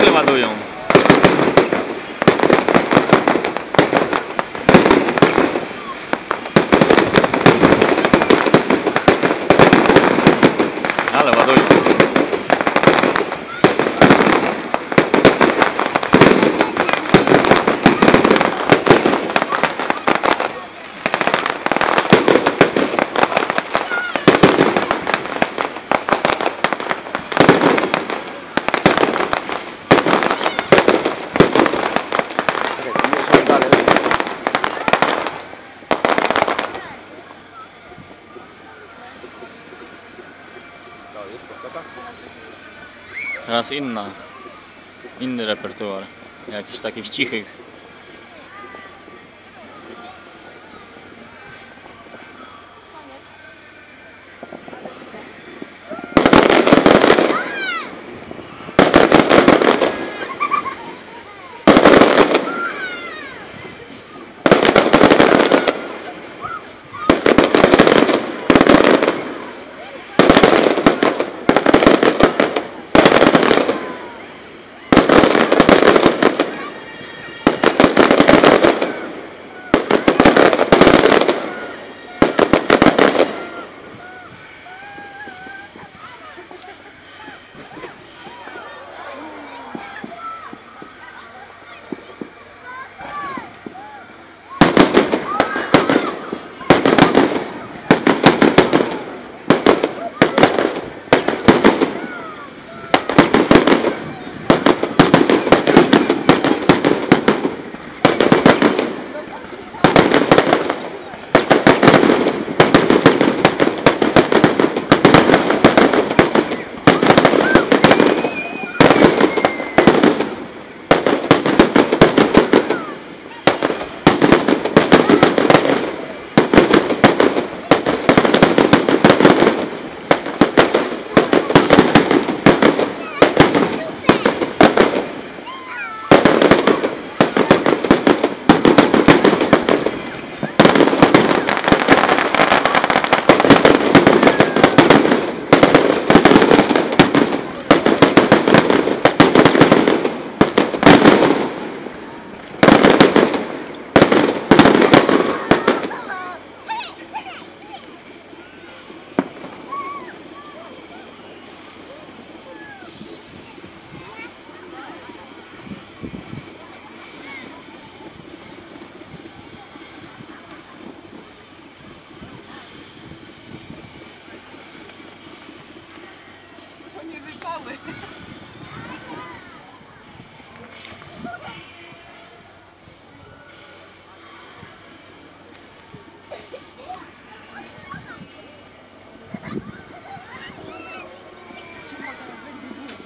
ciągle ładują. Ale ładują. Teraz inny repertuar, jakichś takich cichych.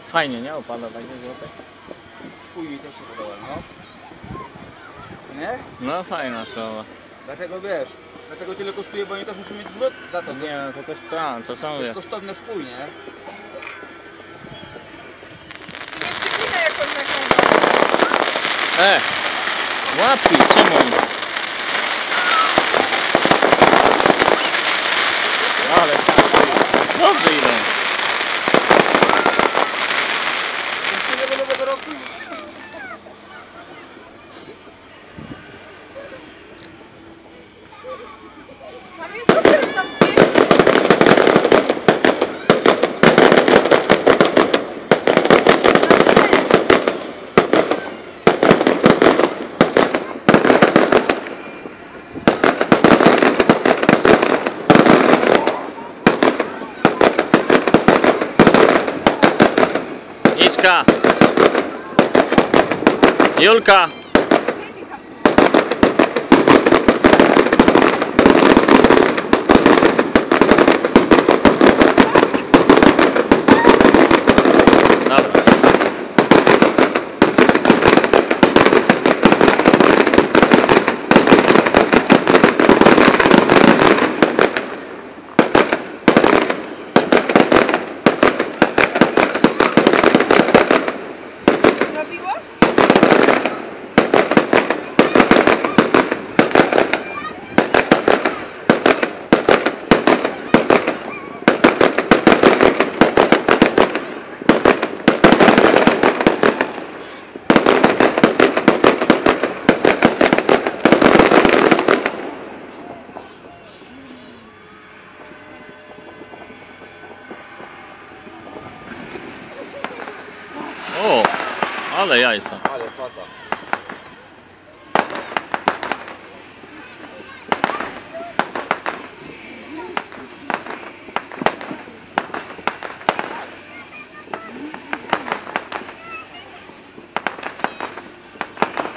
Fajnie, nie? Opada takie złote. Chuj mi też się podoba, no. Co nie? No fajna sprawa. Dlatego wiesz, dlatego tyle kosztuje, bo oni też muszą mieć zwrot za to. Nie no, to kosztowne, to są To wie. jest kosztowne w chuj, nie? Nie przyklinaj jak on nagrywa. Łapki, czemu? Ale dobrze idą. Jeszcze do nowego roku. Mam jest super tam zdjęcie. Iska, Julka. Dobra. Zrobiło? Ale jajca. Ale faza.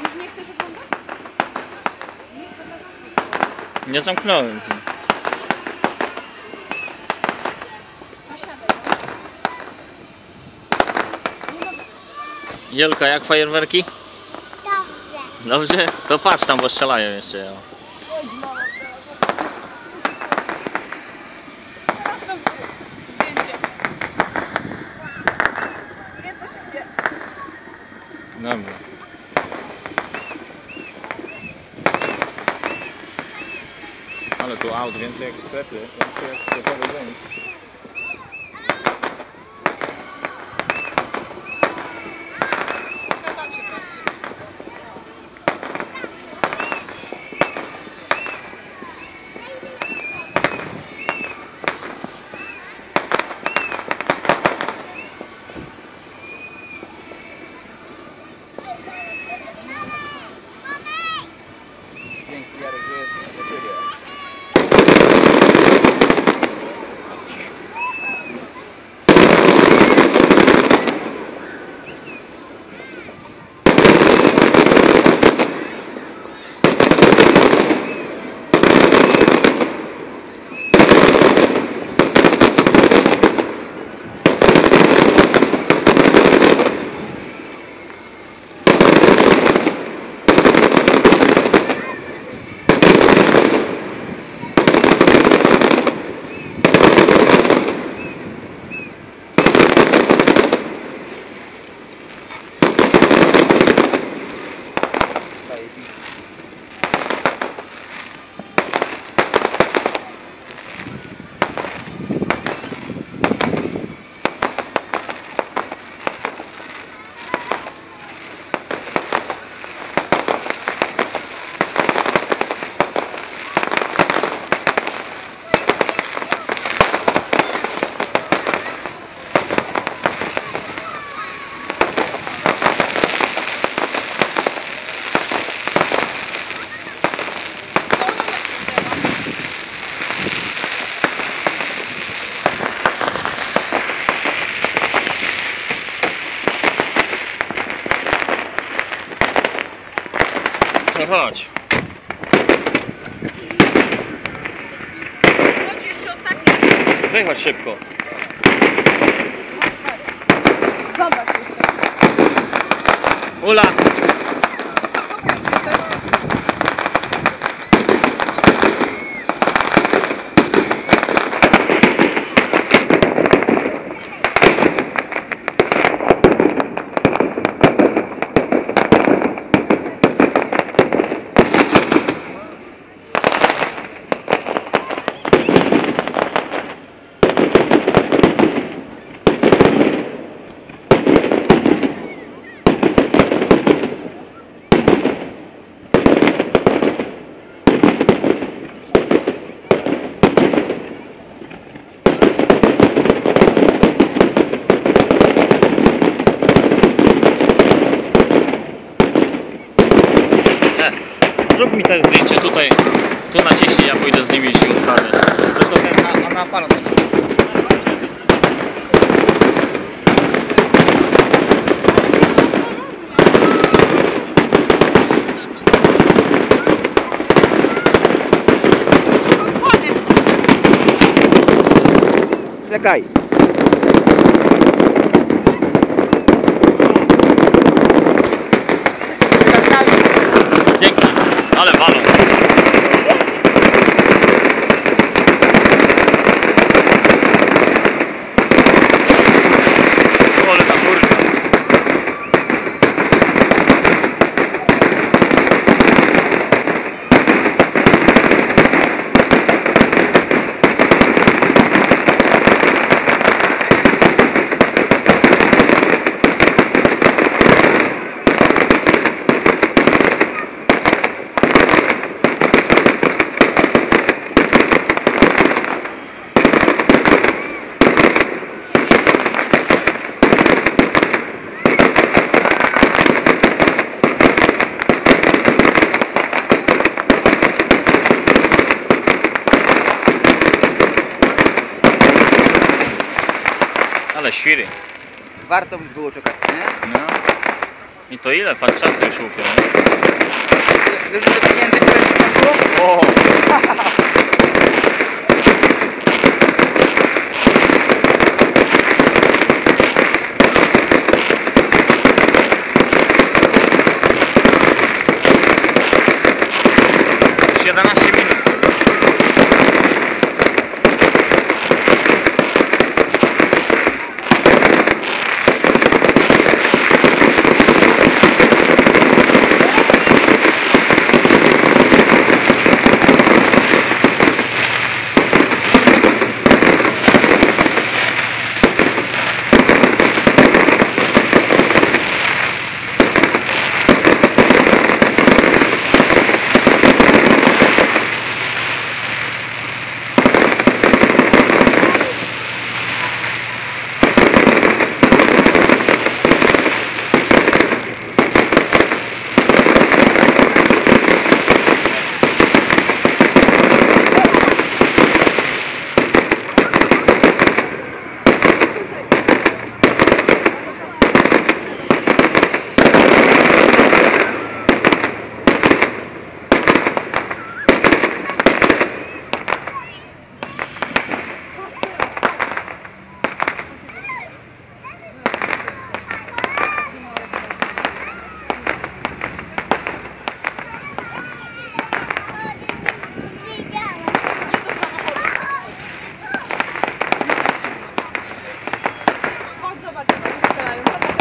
Już nie chcesz oglądać? Nie, to na zamknąć. Nie zamknąłem. To siadaj. Nie mogę. Jolka, jak fajerwerki? Dobrze. Dobrze? To patrz tam, bo strzelają jeszcze. Chodź mama, teraz tam zdjęcie. Nie, to się nie. Dobra. Ale tu aut więcej jak w sklepie. Więcej jak w sklepowy dzień. No tam się patrzy. Dzięki Jarek, że jest dla ciebie. Zajebiście. Co ona nacisnęła? No chodź. Chodź jeszcze ostatni. Wychodź szybko. Zobacz jeszcze. Ula! Pokaż się też. Zrób mi też zdjęcie tutaj. Tu naciśnij, ja pójdę z nimi i się ustawię. To ten na aparat. Czekaj. Dzięki. Ale walą. Ale ta kurka. świry. Warto by było czekać, nie? No. I to ile? Patrz, czasu już łupie. Wiesz, że klienty, które ci poszło? O! Już 11 minut. Chodź, zobacz, jak oni strzelają. Zobacz,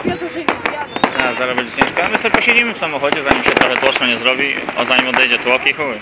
Jezu, że nie wyjadą. A, zaraz będzie ciężko. A my sobie posiedzimy w samochodzie, zanim się trochę tłoczno nie zrobi, a zanim odejdzie tłok i chuj.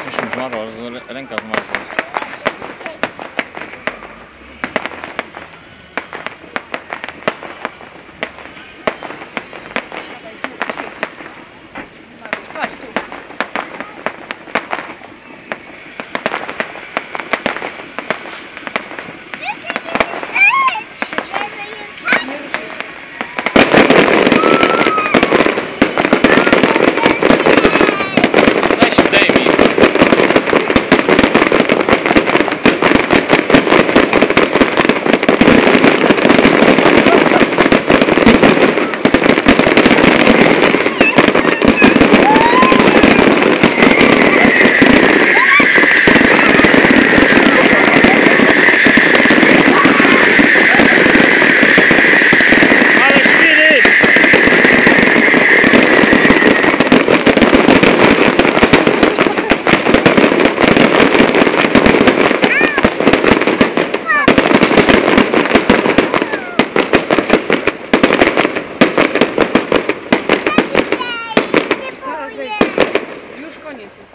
Coś mi zmarło, ale ręka zmarzła. Siadaj tu, siedź. Patrz tu. Nie ruszaj się. Weź zdejmij. Ale świry! Zaraz zejdzie. Już koniec jest.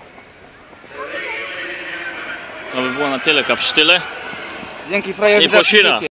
To by było na tyle, kapsztyle. Dzięki frajerzy I za poświra. przyjście.